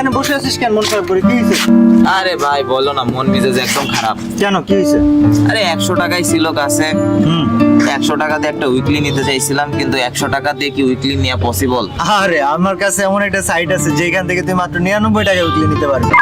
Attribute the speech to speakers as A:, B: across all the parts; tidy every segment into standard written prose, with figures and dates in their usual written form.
A: এখানে বসে আছিস কেন? মন খারাপ করে কি হয়েছে?
B: আরে ভাই বলো না, মন মেজাজ একদম খারাপ।
A: কেন, কি হয়েছে?
B: আরে 100 টাকাই ছিল কাছে। 100 টাকা দিয়ে একটা উইকলি নিতে চাইছিলাম, কিন্তু 100 টাকা দিয়ে কি উইকলি নেওয়া পসিবল?
A: আরে আমার কাছে এমন একটা সাইট আছে যেখান থেকে তুই মাত্র 99 টাকা উইকলি নিতে পারবি।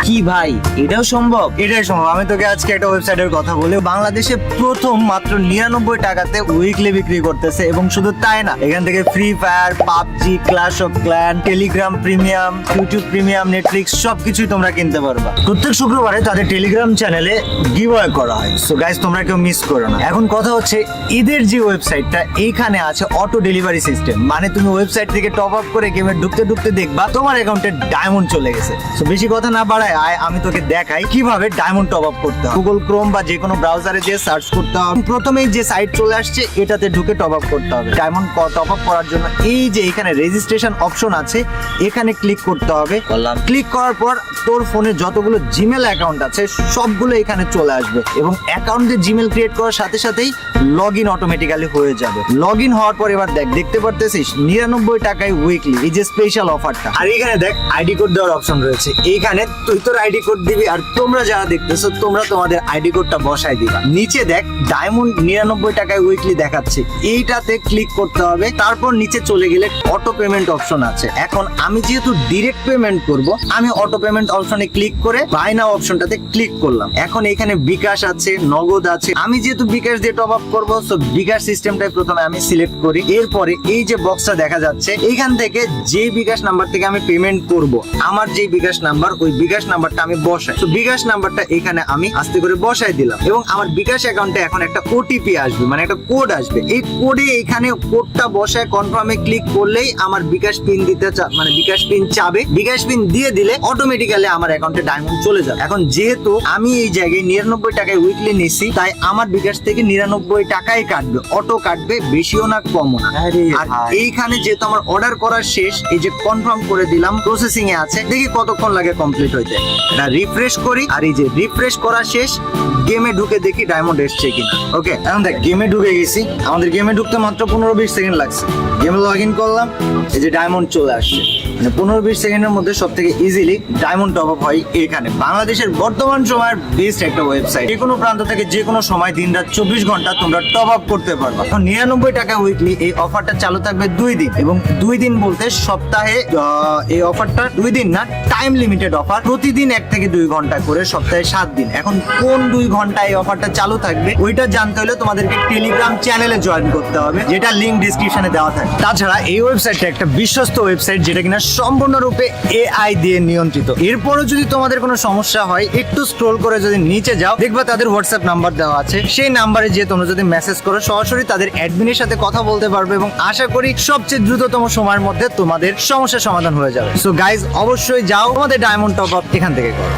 B: কি ভাই, এটাও সম্ভব?
A: এটাই সম্ভব। আমি তোকে আজকে একটা ওয়েবসাইটের কথা বলি। বাংলাদেশে প্রথম মাত্র 99 টাকাতে উইকলি বিক্রি করতেছে, এবং শুধু তাই না, এখান থেকে free fire, PUBG, clash of clan, Telegram premium, YouTube premium, Netflix সবকিছুই তোমরা কিনতে পারবা। প্রত্যেক শুক্রবারে তাদের টেলিগ্রাম চ্যানেলে গিভঅ্যাওয়ে করা হয়। সো গাইস, তোমরা কেউ মিস করো না। এখন কথা হচ্ছে, এদের যে ওয়েবসাইটটা, এইখানে আছে অটো ডেলিভারি সিস্টেম। মানে তুমি ওয়েবসাইট থেকে টপ আপ করে গেমে ঢুকতে ঢুকতে দেখবা তোমার অ্যাকাউন্টে ডায়মন্ড চলে গেছে। সো বেশি কথা না বাড়ায় আয় আমি তোকে দেখাই কিভাবে ডায়মন্ড টপ আপ করতে হয়। গুগল ক্রোম বা যে কোনো ব্রাউজারে যে সার্চ করতে হবে, প্রথমেই যে সাইট চলে আসছে এটাতে ঢুকে টপ আপ করতে হবে। ডায়মন্ড টপ আপ করার জন্য এই যে এখানে রেজিস্ট্রেশন অপশন আছে, এখানে ক্লিক করতে হবে। ক্লিক করার পর তোর ফোনে যতগুলো জিমেল অ্যাকাউন্ট আছে সবগুলো এখানে চলে আসবে, এবং অ্যাকাউন্টে জিমেল ক্রিয়েট করার সাথে সাথেই লগ ইন অটোমেটিক্যালি হয়ে যাবে। লগ ইন হওয়ার পর এবার দেখতে পারতেছিস 99 টাকায় উইকলি, এই যে স্পেশাল অফারটা। আর এখানে দেখ আইডি কোড দেওয়ার অপশন রয়েছে। এইখানে তুই তোর আইডি কোড দিবি, আর তোমরা যারা দেখতেছো তোমরা তোমাদের আইডি কোডটা বসাই দিবা। নিচে দেখ ডায়মন্ড 99 টাকায় উইকলি দেখাচ্ছে, এইটাতে ক্লিক করতে হবে। তারপর নিচে চলে গেলে অটো পেমেন্ট অপশন আছে। এখন আমি যেহেতু ডিরেক্ট পেমেন্ট করব, আমি অটো পেমেন্ট অপশনে ক্লিক করে বাই নাও অপশনটাতে ক্লিক করলাম। এখন এখানে বিকাশ আছে, নগদ আছে। আমি যেহেতু বিকাশ দিয়ে টপ আপ করবো, সো বিকাশ সিস্টেমটাই প্রথমে আমি সিলেক্ট করি। এরপরে এই যে বক্সটা দেখা যাচ্ছে, এইখান থেকে যে বিকাশ নাম্বার থেকে আমি পেমেন্ট করব, আমার যে বিকাশ নাম্বার, ওই বিকাশ নাম্বারটা আমি বসাই। তো বিকাশ নাম্বারটা এখানে আমি আস্তে করে বসাই দিলাম, এবং আমার বিকাশ অ্যাকাউন্টে এখন একটা ওটিপি আসবে, মানে একটা কোড আসবে। এই কোডে এখানে কোডটা বসায় কনফার্মে ক্লিক করলেই আমার বিকাশ পিন দিতে মানে বিকাশ পিন চাবে। বিকাশ পিন দিয়ে দিলে অটোমেটিক্যালি আমার অ্যাকাউন্টে ডায়মন্ড চলে যাবে। এখন যেহেতু আমি এই জায়গায় 99 টাকায় উইকলি নিছি, তাই আমার বিকাশ থেকে 99 টাকাই কাটবে, অটো কাটবে, বেশিও না কমও না। আর এইখানে যেহেতু আমার অর্ডার করা শেষ, এই যে কনফার্ম করে দিলাম, প্রসেসিং এ আছে, দেখি কতক্ষণ লাগে কমপ্লিট হইতে। এটা রিফ্রেশ করি, আর এই যে রিফ্রেশ করা শেষ, গেমে ঢুকে দেখি ডায়মন্ড এসছে কিনা। ওকে, এখন দেখ গেমে ঢুকে গেছি। আমাদের গেমে ঢুকতে মাত্র 15-20 সেকেন্ড লাগছে। গেমে লগ ইন করলাম, এই যে ডায়মন্ড চলে আসছে। মানে 15-20 সেকেন্ডের মধ্যে সব থেকে ইজিলি ডায়মন্ড টপ আপ হয় এখানে। বাংলাদেশের বর্তমান সময়ের বেস্ট একটা ওয়েবসাইট। যে কোনো প্রান্ত থেকে যে কোনো সময় দিন রাত 24 ঘন্টা তোমরা টপ আপ করতে পারবে। এখন 99 টাকা উইকলি এই অফারটা চালু থাকবে 2 দিন, এবং 2 দিন বলতে সপ্তাহে এই অফারটা 2 দিন না, টাইম লিমিটেড অফার। প্রতিদিন 1 থেকে 2 ঘন্টা করে, সপ্তাহে 7 দিন। এখন কোন 2 ঘন্টা এই অফারটা চালু থাকবে ওইটা জানতে হলে তোমাদেরকে টেলিগ্রাম চ্যানেলে জয়েন করতে হবে, যেটা লিংক ডেসক্রিপশনে দেওয়া থাকে। তাছাড়া এই ওয়েবসাইটটা একটা বিশ্বস্ত ওয়েবসাইট, যেটা কিনা সম্পূর্ণরূপে এআই দিয়ে নিয়ন্ত্রিত। এরপরও যদি তোমাদের কোনো সমস্যা হয়, একটু স্ক্রল করে যদি নিচে যাও, দেখবা তাদের হোয়াটসঅ্যাপ নাম্বার দেওয়া আছে। সেই নাম্বারে যে তোমরা যদি মেসেজ করো, সরাসরি তাদের অ্যাডমিনের সাথে কথা বলতে পারবে, এবং আশা করি সবচেয়ে দ্রুততম সময়ের মধ্যে তোমাদের সমস্যার সমাধান হয়ে যাবে। সো গাইজ, অবশ্যই যাও, তোমাদের ডায়মন্ড টপ আপ এখান থেকে করো।